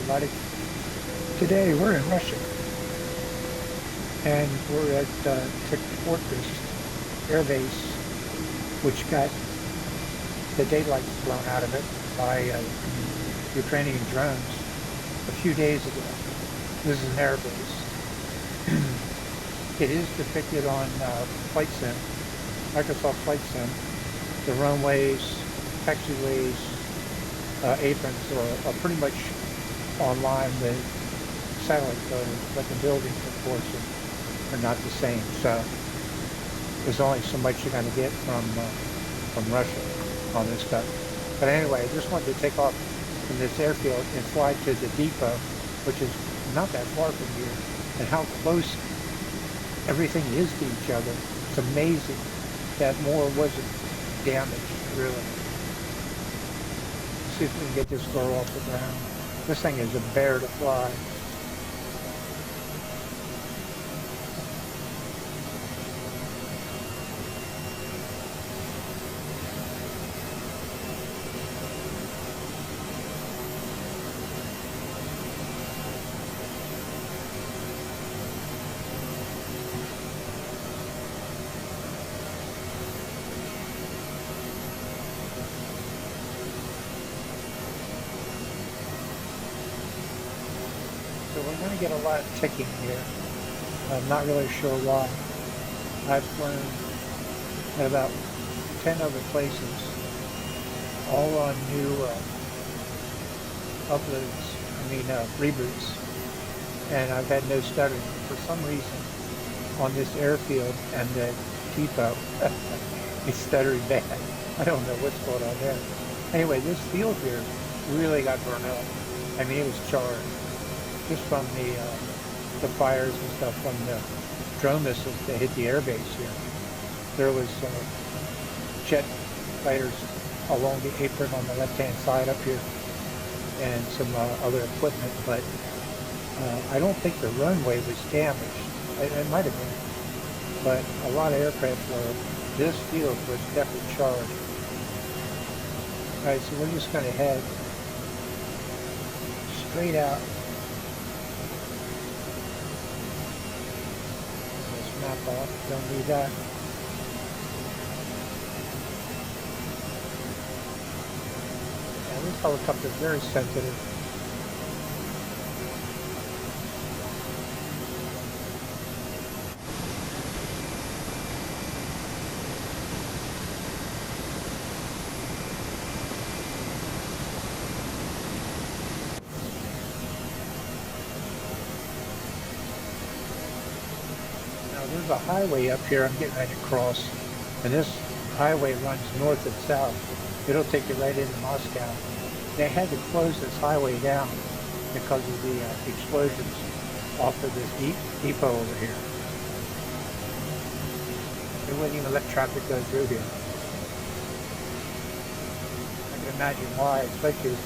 everybody. Today we're in Russia and we're at Tikhoretsky Airbase, which got the daylights blown out of it by Ukrainian drones a few days ago. This is an airbase. It is depicted on Flight Sim, Microsoft Flight Sim. The runways, taxiways, aprons are pretty much online. The satellite photos, but the buildings, of course, are not the same. So there's only so much you're going to get from Russia on this stuff. But anyway, I just wanted to take off from this airfield and fly to the depot, which is not that far from here, and how close everything is to each other. It's amazing that more wasn't damaged, really. See if we can get this girl off the ground. This thing is a bear to fly. So we're going to get a lot of ticking here. I'm not really sure why. I've flown at about 10 other places, all on new reboots, and I've had no stuttering. For some reason, on this airfield and the depot, it's stuttering bad. I don't know what's going on there. Anyway, this field here really got burned up. I mean, it was charred just from the fires and stuff from the drone missiles that hit the airbase here. There was jet fighters along the apron on the left-hand side up here, and some other equipment, but I don't think the runway was damaged. It might have been, but a lot of aircraft were. This field was definitely charged. All right, so we're just going to head straight out. Let's map off. Don't need that. Yeah, this helicopter is very sensitive. There's a highway up here I'm getting ready to cross, and this highway runs north and south. It'll take you right into Moscow. They had to close this highway down because of the explosions off of this depot over here. They wouldn't even let traffic go through here. I can imagine why, especially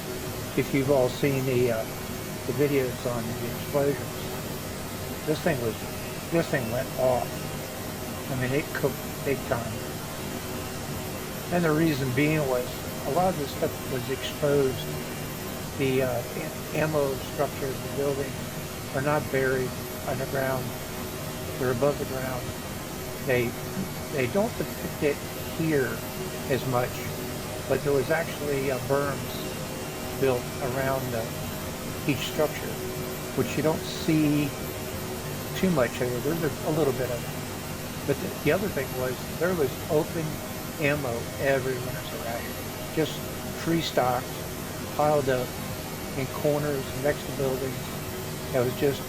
if you've all seen the videos on the explosions. This thing went off. I mean, it cooked big time. And the reason being was a lot of this stuff was exposed. The ammo structures, the buildings are not buried underground. They're above the ground. They don't depict it here as much, but there was actually berms built around each structure, which you don't see too much of it. There's a little bit of it. But the other thing was there was open ammo everywhere around here. Just free stocks piled up in corners next to buildings. That was just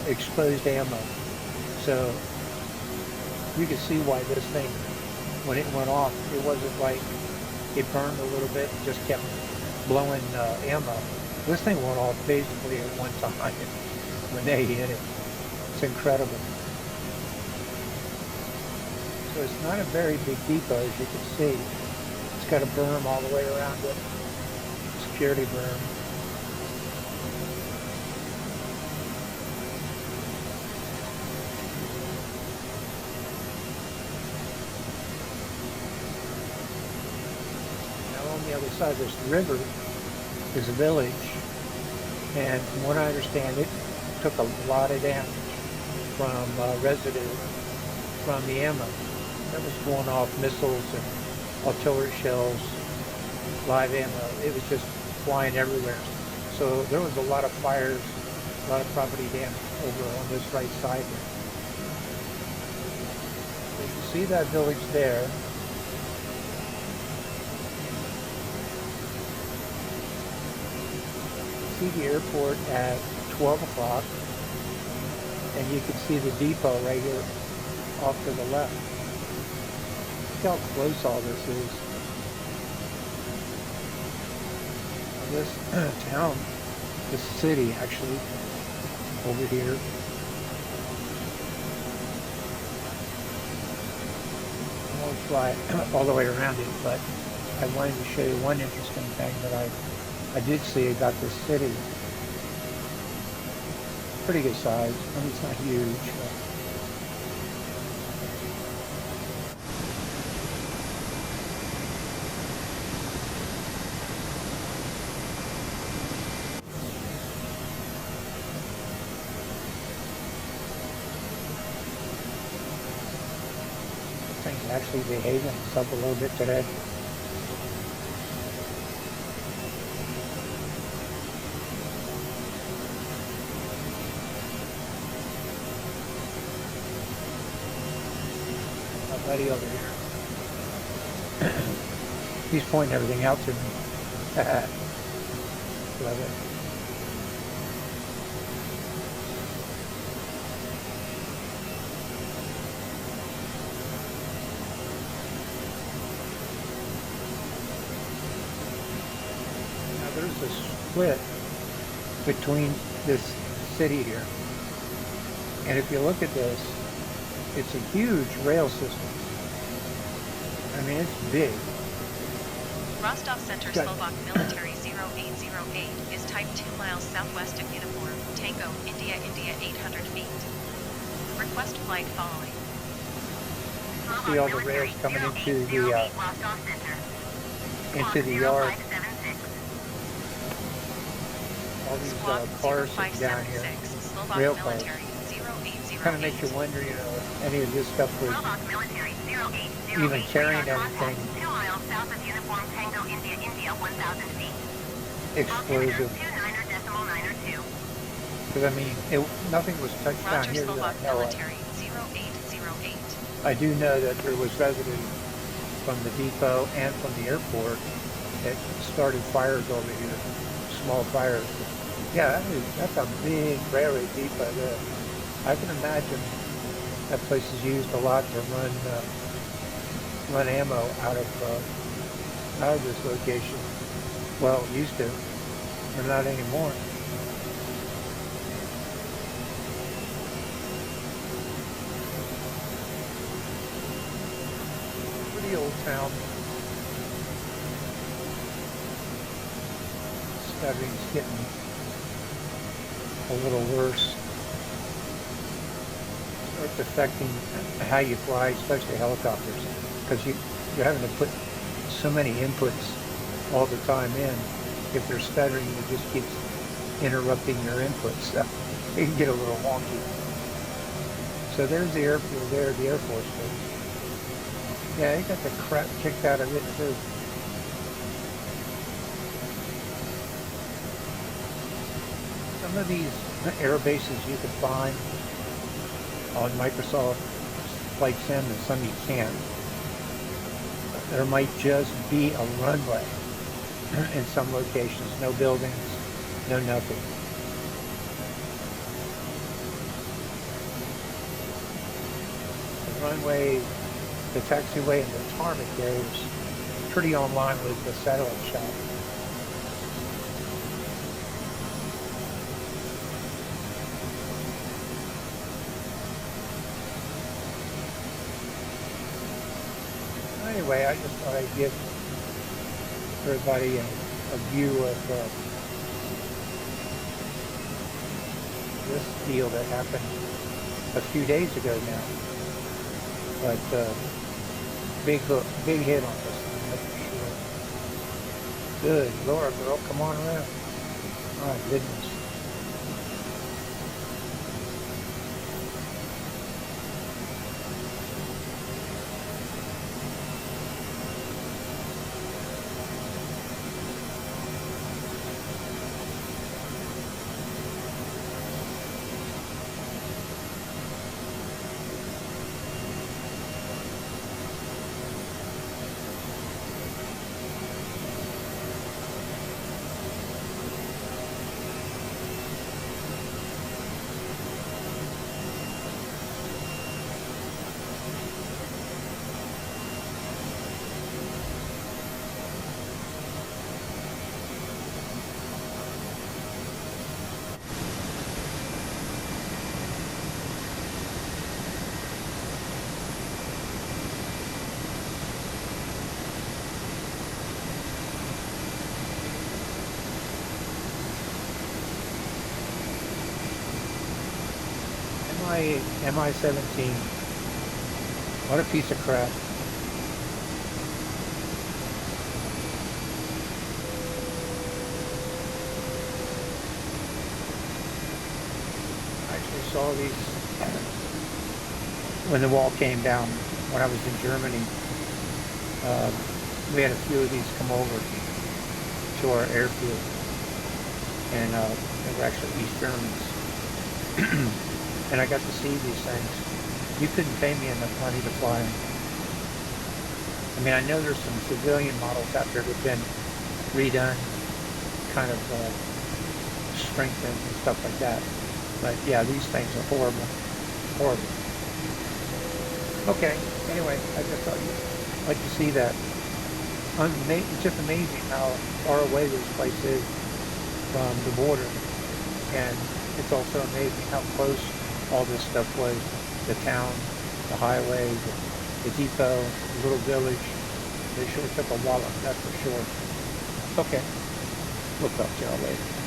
exposed ammo. So you can see why this thing, when it went off, it wasn't like it burned a little bit and just kept blowing ammo. This thing went off basically at one time when they hit it. It's incredible. So it's not a very big depot, as you can see. It's got a berm all the way around it, security berm. Now on the other side of this river is a village, And from what I understand, it took a lot of damage from residue from the ammo that was going off, missiles and artillery shells, live ammo. It was just flying everywhere. So there was a lot of fires, a lot of property damage over on this right side here. So you see that village there. See the airport at 12 o'clock, and you can see the depot right here off to the left. Look how close all this is. This town, this city actually, over here. I won't fly all the way around it, but I wanted to show you one interesting thing that I did see about this city. Pretty good size. I mean, it's not huge. Thing's actually behaving itself a little bit today. My buddy over here, he's pointing everything out to me. Love it. There's a split between this city here, and if you look at this, it's a huge rail system. I mean, it's big. Rostov Center Slovak Military 0808 is type 2 miles southwest of Uniform, Tango, India, 800 feet. Request flight following. See all the rails coming into the yard. All these cars down here, rail cars. Kind of makes you wonder, you know, if any of this stuff was even carrying anything explosive. Because I mean, nothing was touched down here that I know of. I do know that there was residue from the depot and from the airport that started fires over here, small fires. Yeah, that's a big railway depot there. I can imagine that place is used a lot to run ammo out of this location. Well, used to, but not anymore. Pretty old town. Stuttering's getting a little worse. It's affecting how you fly, especially helicopters, because you're having to put so many inputs all the time in. If they're stuttering, it just keeps interrupting your inputs. So it can get a little wonky. So there's the airfield there, the Air Force Base. Yeah, they got the crap kicked out of it too. Some of these air bases you can find on Microsoft Flight Sim, and some you can't. There might just be a runway in some locations, no buildings, no nothing. The runway, the taxiway, and the tarmac there is pretty on line with the satellite shop. Anyway, I just thought I'd give everybody a view of this deal that happened a few days ago now. But big hit on this thing, that's for sure. Good Lord, girl, come on around. My goodness. MI-17. What a piece of crap. I actually saw these when the wall came down when I was in Germany. We had a few of these come over to our airfield, and they were actually East Germans. And I got to see these things. You couldn't pay me enough money to fly them. I mean, I know there's some civilian models out there that have been redone, kind of strengthened and stuff like that. But yeah, these things are horrible. Horrible. Okay, anyway, I just thought you'd like to see that. It's just amazing how far away this place is from the border. And it's also amazing how close all this stuff was. The town, the highway, the depot, the little village. They sure took a wallop, that's for sure. Okay, we'll talk to y'all later.